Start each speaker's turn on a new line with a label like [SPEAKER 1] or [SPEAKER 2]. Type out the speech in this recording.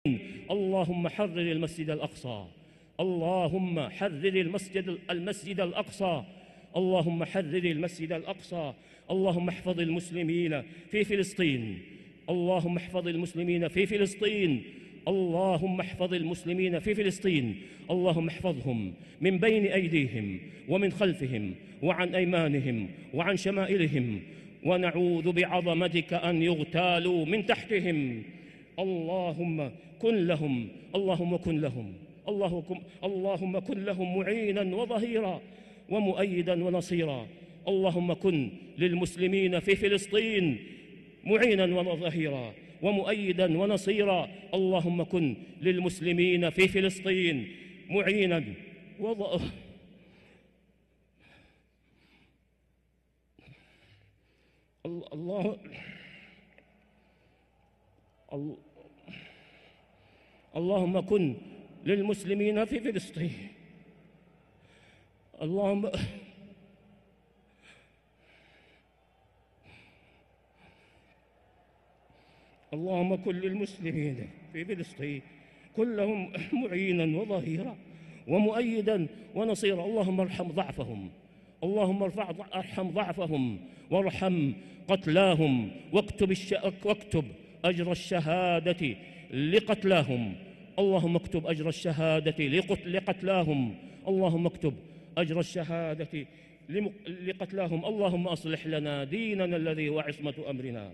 [SPEAKER 1] اللهم حرر المسجد الأقصى، اللهم حرر المسجد الأقصى، اللهم حرر المسجد الأقصى. اللهم احفظ المسلمين في فلسطين، اللهم احفظ المسلمين في فلسطين، اللهم احفظ المسلمين في فلسطين. اللهم احفظهم من بين أيديهم ومن خلفهم وعن أيمانهم وعن شمائلهم، ونعوذ بعظمتك أن يغتالوا من تحتهم. اللهم كن لهم، اللهم كن لهم، اللهم كن لهم معينا وظهيرا ومؤيدا ونصيرا. اللهم كن للمسلمين في فلسطين معينا وظهيرا ومؤيدا ونصيرا. اللهم كن للمسلمين في فلسطين معينا اللهم كن للمسلمين في فلسطين، اللهم كن للمسلمين في فلسطين كلهم معينا وظهيرا ومؤيدا ونصيرا. اللهم ارحم ضعفهم، اللهم ارحم ضعفهم وارحم قتلاهم، واكتب أجر الشهادة لقتلاهم. اللهم اكتب أجر الشهادة لقتلاهم، اللهم اكتب أجر الشهادة لقتلاهم. اللهم أصلح لنا ديننا الذي هو عصمة أمرنا.